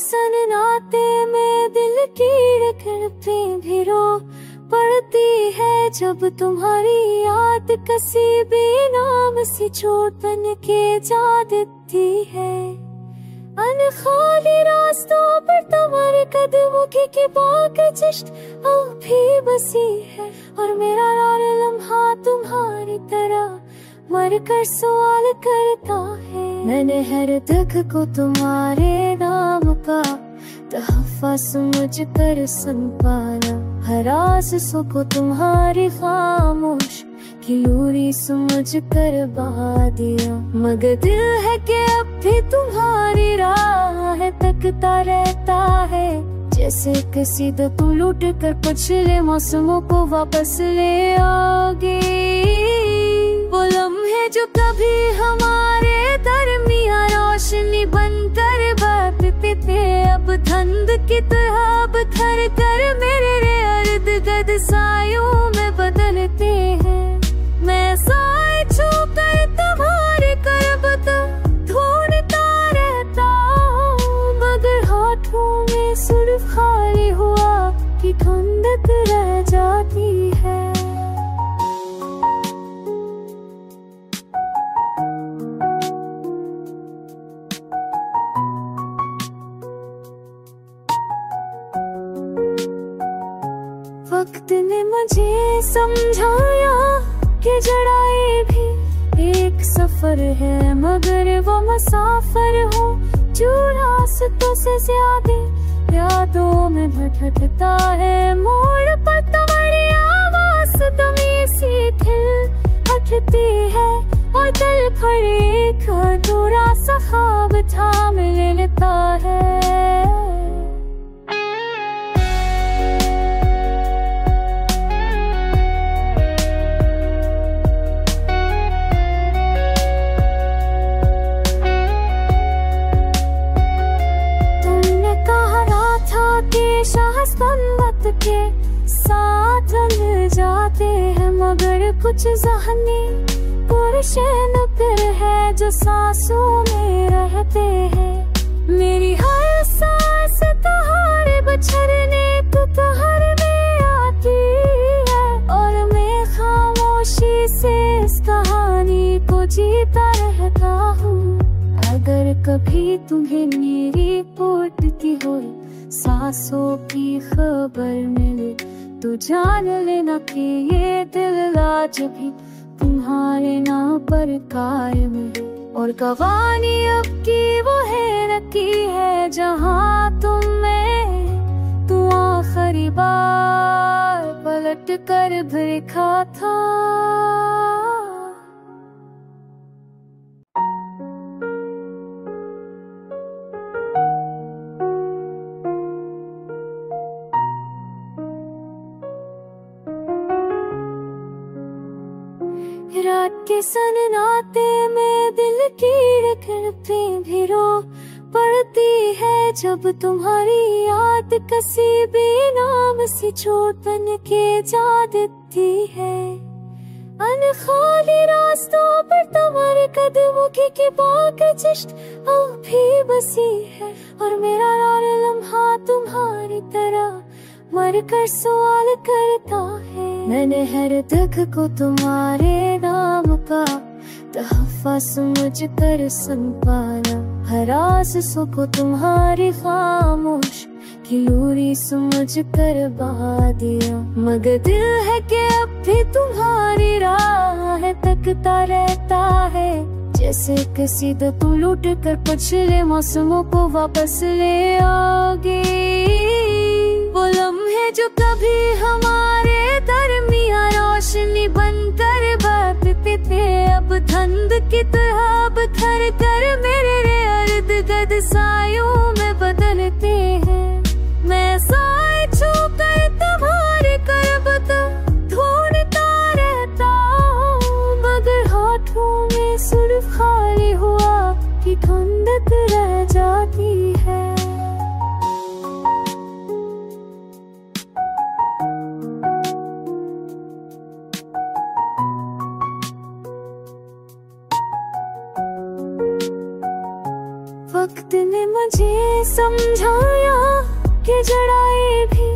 सननाटे में दिल की धड़कन भी रो पड़ती है जब तुम्हारी याद किसी भी नाम से चोट बन के जा देती है। अनखाली रास्तों पर तुम्हारे कदमों की बाग चिश्त अभी बसी है, और मेरा हर लम्हा तुम्हारी तरह मर कर सवाल करता है। मैंने हर दुख को तुम्हारे नाम का तहफ़्फ़ुज़ समझ कर संभाला, हर आसों को तुम्हारी खामोश खिलूरी समझ कर बहा दिया। मगर दिल है कि अब भी तुम्हारी राह तकता रहता है, जैसे किसी दो तुम लूट कर पिछले मौसमों को वापस ले आओगे। वो लम्हे जो कभी हमारे दरमियां रोशनी बनकर बरसते थे, अब धुंध की तरह बिखर कर मेरे इर्द गिर्द सायों में बदलते हैं। मैं साए छू कर तुम्हारे कर्ब ढूंढता रहता हूँ, मगर होठों में सिर्फ खाली हुआ कि ठंडक रह जाती है। वक्त ने मुझे समझाया कि जड़ाई भी एक सफर है, मगर वो मुसाफिर हो जो रास्तों से ज्यादा यादों में भटकता है। मोड़ पर तुम्हारी आवाज़ दमी सी खिल उठती है, और दिल पर एक अधूरा सा ख्वाब थाम लेता है। संगत के साथ रल जाते हैं, मगर कुछ ज़हनी पुरशन फिर है जो सांसों में रहते हैं। मेरी हर सांस तुम्हारे बछड़ने को तुहर में आती है, और मैं खामोशी से इस कहानी को जीता रहता हूँ। अगर कभी तुम्हें मेरी फूटती हो सांसों की खबर मिले, तो जान लेना कि ये दिल आज भी तुम्हारे नाम पर कायम है। और कवानी अब की वो है रखी है जहाँ तू आखिरी बार पलट कर देखा था। रात के सननाटे में दिल की धड़कन भी रो पड़ती है जब तुम्हारी याद किसी भी नाम से चोट बन के जा देती है। अनखाली रास्तों पर तुम्हारे कदमों की बाग चिश्त अभी बसी है, और मेरा हर लम्हा तुम्हारी तरह मर कर सवाल करता है। मैंने हर दुख को तुम्हारे नाम का तहफ़्फ़ुज़ समझ कर संभाला, हर आसों को तुम्हारी खामोश खिलूरी समझ कर बहा दिया। मगर दिल है कि अब भी तुम्हारी राह तकता रहता है, जैसे किसी दो तुम लूट कर पिछले मौसमों को वापस ले आओगे। वो लम्हे जो कभी हमारे दरमियां रोशनी बनकर बरसते थे, अब धुंध की तरह बिखर कर मेरे इर्द गिर्द सायों में बदलते हैं। मैं साए छू कर तुम्हारे कर्ब ढूंढता रहता हूँ, मगर होठों में सिर्फ खाली हुआ कि ठंडक रह जाती है। वक्त ने मुझे समझाया कि जड़ाई भी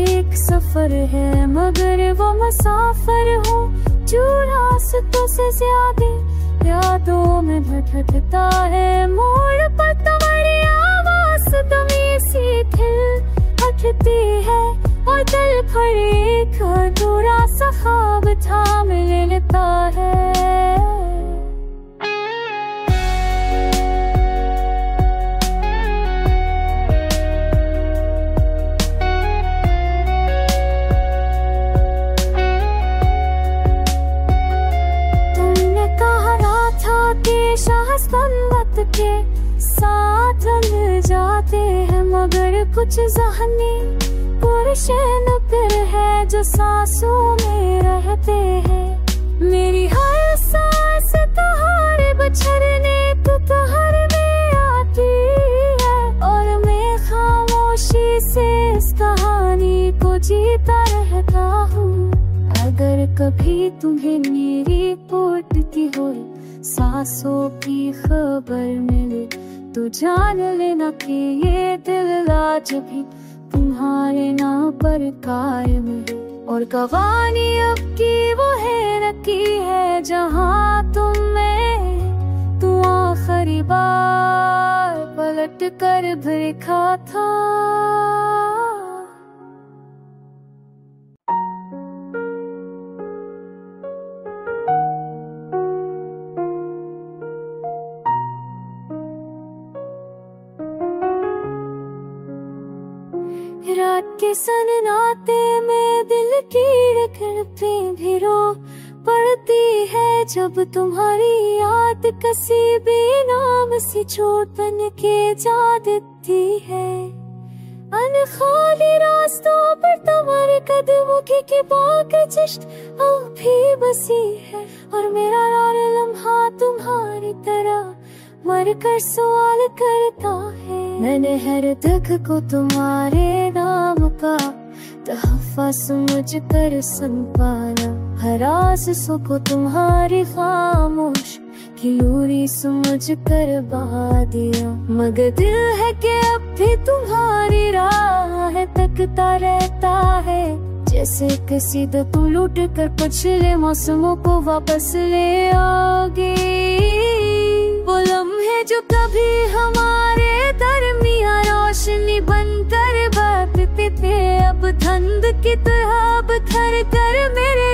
एक सफर है, मगर वो मुसाफिर हो जो रास्तों से ज्यादा यादों में भटकता है। मोड़ पर तुम्हारी आवाज तुम्हें सी खिल उठती है और दिल पर एक अधूरा सा ख्वाब थाम लेता है। संगत के साथ मिल जाते हैं, मगर कुछ ज़हनी पुरुष नुक्र है जो सांसों में रहते हैं। मेरी हर सांस तुम्हारे बछड़ने को तुम्हारे में आती है, और मैं खामोशी से इस कहानी को जीता रहता हूँ। अगर कभी तुम्हें मेरी फूटती हो सांसों की खबर मिले तो जान लेना कि ये दिल आज भी तुम्हारे नाम पर कायम है। और कवानी अब की वो है रखी है जहाँ तू आखिरी बार पलट कर देखा था। रात के सन्नाटे में दिल की धड़कनें भी रो पड़ती है, जब तुम्हारी याद किसी बेनाम सी चोट बन के जा देती है। अनखाली रास्तों पर तुम्हारे कदमों की बाकचिश भी बसी है, और मेरा हर लम्हा तुम्हारी तरह मर कर सवाल करता है। मैंने हर दुख को तुम्हारे नाम का तहफ़्फ़ुज़ समझ कर संभाला, हर आज़ को तुम्हारी खामोश खिलूरी समझ कर बहा दिया। मगर दिल है कि अब भी तुम्हारी राह तकता रहता है, जैसे किसी दो तुम लूट कर पिछले मौसमों को वापस ले आओगे। वो लम्हे जो कभी हमारे दरमियां रोशनी बनकर बरसते थे, अब धुंध की तरह बिखर कर मेरे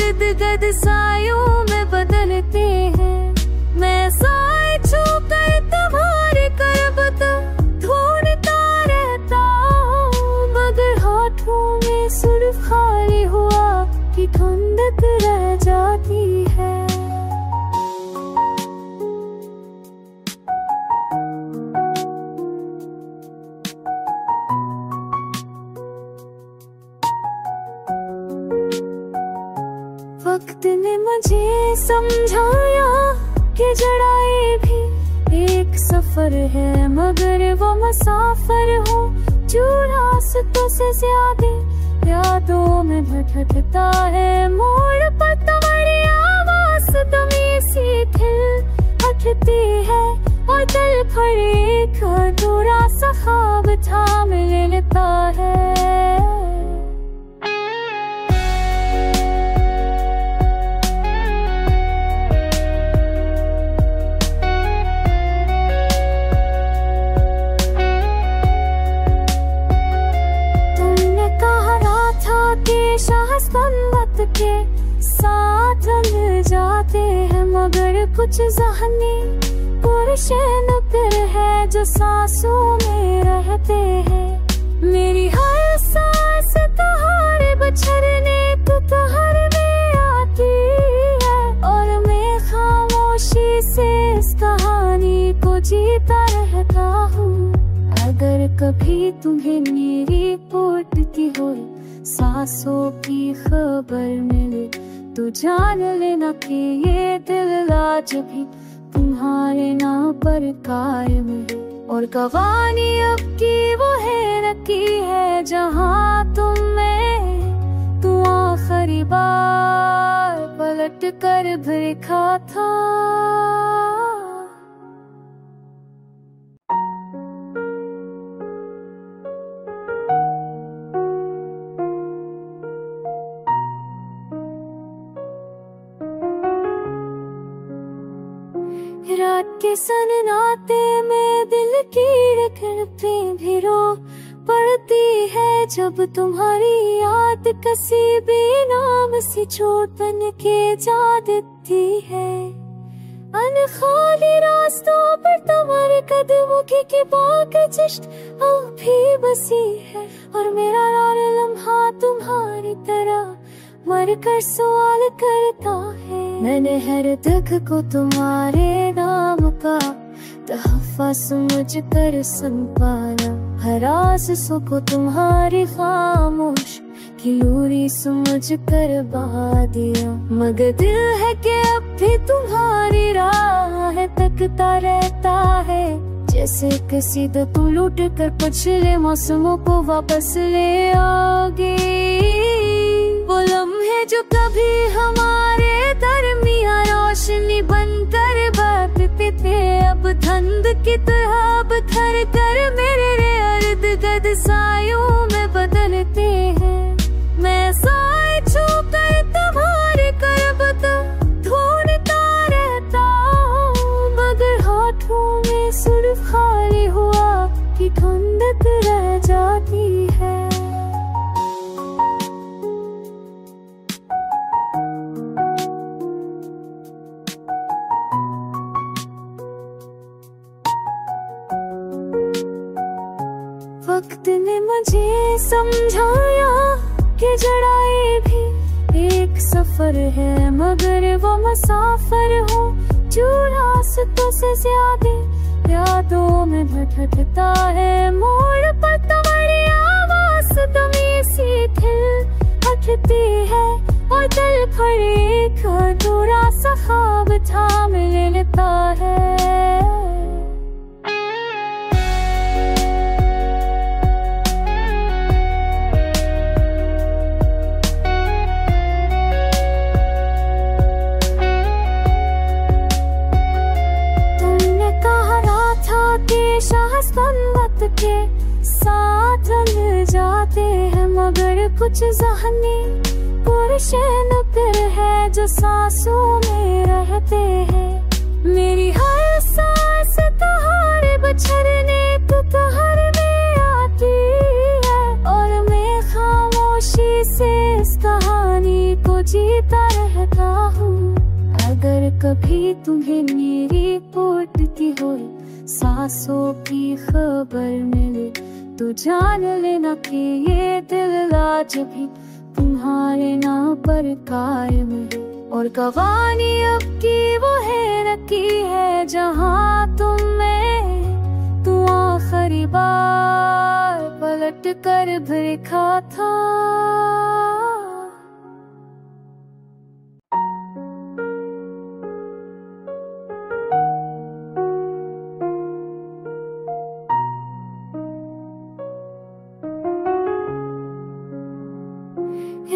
इर्द गिर्द सायों में बदलते हैं। मैं साए छू कर तुम्हारे कर्ब ढूंढता रहता हूँ, मगर होठों में सिर्फ खाली हुआ कि ठंडक रह जाती है। वक्त ने मुझे समझाया कि जड़ाई भी एक सफर है, मगर वो मुसाफिर हो जो रास्तों से ज्यादा यादों में भटकता है। मोड़ पर तुम्हारी आवाज तुम्हें सी खिल उठती है, और दिल पर एक अधूरा सा ख्वाब थाम लेता है। संगत के साथ मिल जाते हैं, मगर कुछ ज़हनी पुरुष नुक्र है जो सांसों में रहते हैं। मेरी हर सांस तुम्हारे बछड़ने को तुम्हारे में आती है, और मैं खामोशी से इस कहानी को जीता रहता हूँ। अगर कभी तुम्हें मेरी फूटती हो सांसों की खबर मिले तो जान लेना कि ये दिल आज भी तुम्हारे नाम पर कायम है। और कवानी अब की वो है रखी है जहाँ तू आखिरी बार पलट कर देखा था। के सननाटे में दिल की धड़कनें भी रो पड़ती है जब तुम्हारी याद किसी भी नाम सी चोट बन के जा देती है। अनखाली रास्तों पर तुम्हारे कदमों की बागजिश्त अब भी बसी है, और मेरा हर लम्हा तुम्हारी तरह मर कर सवाल करता है। मैंने हर दुख को तुम्हारे नाम का तहफ़्फ़ुज़ समझ कर संभाला, हर आज़ू को तुम्हारी खामोश की लोरी समझ कर बहा दिया। मगर दिल है कि अब भी तुम्हारी राह तकता रहता है, जैसे किसी तो तुम लूट कर पिछले मौसमों को वापस ले आओगे। वो लम्हे जो कभी हमारे दरमियां रोशनी बनकर बरसते थे, अब धुंध की तरह बिखर कर मेरे इर्द गिर्द सायों में बदलते हैं। मैं साए छू कर तुम्हारे कर्ब ढूंढता रहता हूँ, मगर होठों में सिर्फ खाली हुआ कि ठंडक रह जाती है। वक्त ने मुझे समझाया कि जड़ाई भी एक सफर है, मगर वो मुसाफिर हो जो रास्तों से ज्यादा यादों में भटकता है। मोड़ पर तुम्हारी आवाज़ दमी सी खिल उठती है, और दिल पर एक अधूरा सा ख्वाब थाम लेता है। संगत के साथ मिल जाते हैं, मगर कुछ ज़हनी पुरशे नुक्र है जो सांसों में रहते हैं। मेरी हर सांस तुम्हारे बछड़ने को तुहर में आती है, और मैं खामोशी से इस कहानी को जीता रहता हूँ। अगर कभी तुम्हें मेरी फूटती हो सांसों की खबर मिले, तो जान लेना कि ये दिल आज भी तुम्हारे नाम पर कायम है। और कवानी अब की वो है रखी है जहाँ तू आखिरी बार पलट कर देखा था।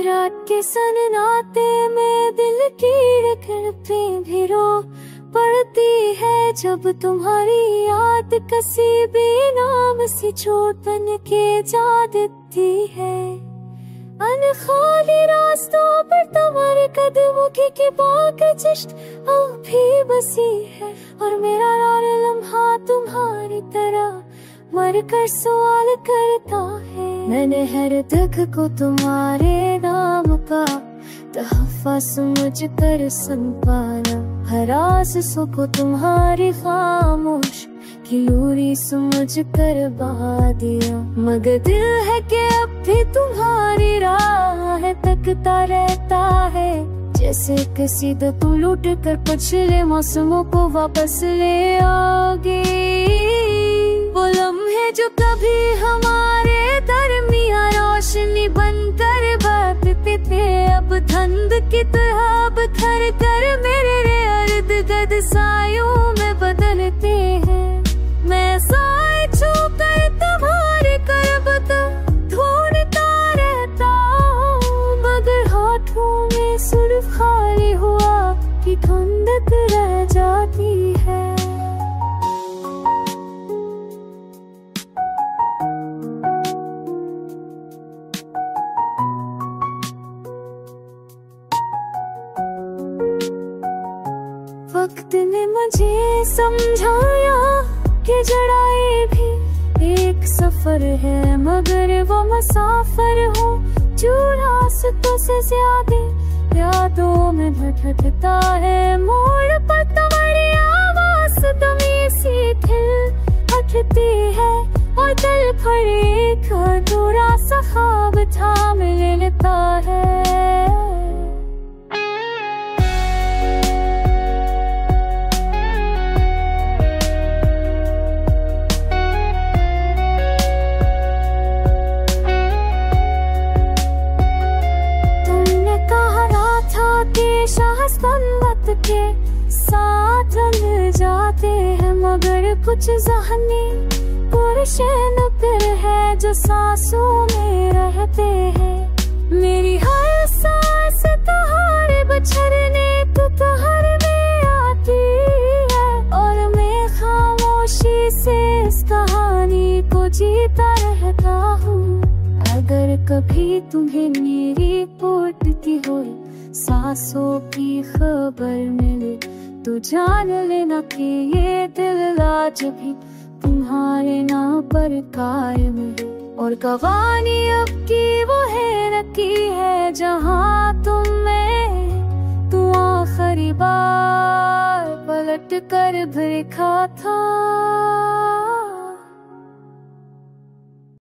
रात के सननाटे में दिल की धड़कनें भी रो पड़ती है जब तुम्हारी याद किसी भी नाम सी चोट बन के जा देती है। अनखाली रास्तों पर तुम्हारे कदमों की बागजिश्त अब भी बसी है, और मेरा हर लम्हा तुम्हारी तरह मर कर सवाल करता है। मैंने हर दुख को तुम्हारे नाम का तहफ़्फ़ुज़ समझ कर संभाला, हर आज़ू को तुम्हारी खामोश की लोरी समझ कर बहा दिया। मगर दिल है कि अब भी तुम्हारी राह तकता रहता है, जैसे किसी तो तुम लूट कर पिछले मौसमों को वापस ले आओगे। वो लम्हे जो कभी हमारे दरमियां रोशनी बनकर बरसते थे, अब धुंध की तरह बिखर कर मेरे इर्द गिर्द सायों में बदलते हैं। मैं साए छू कर तुम्हारे कर्ब ढूंढता रहता हूँ, मगर होठों में सिर्फ खाली हुआ कि ठंडक रह जाती है। वक्त रात ने मुझे समझाया कि जुड़ाई भी एक सफर है, मगर वो मुसाफिर हो जो रास्तों से ज्यादा यादों में भटकता है। मोड़ पर तुम्हारी आवाज दमी सी खिल उठती है और दिल पर एक अधूरा सा ख्वाब थाम लेता है। संगत के साथ मिल जाते हैं, मगर कुछ ज़हनी पुरशन फिर है जो सांसों में रहते हैं। मेरी हर सांस तुम्हारे बछड़ने दोपहर में आती है, और मैं खामोशी से इस कहानी को जीता रहता हूँ। अगर कभी तुम्हें मेरी फूटती हो सांसों की खबर मिले तो जान लेना कि ये दिल आज भी तुम्हारे नाम पर कायम है। और कवानी अब की वो है रखी है जहाँ तू आखिरी बार पलट कर देखा था।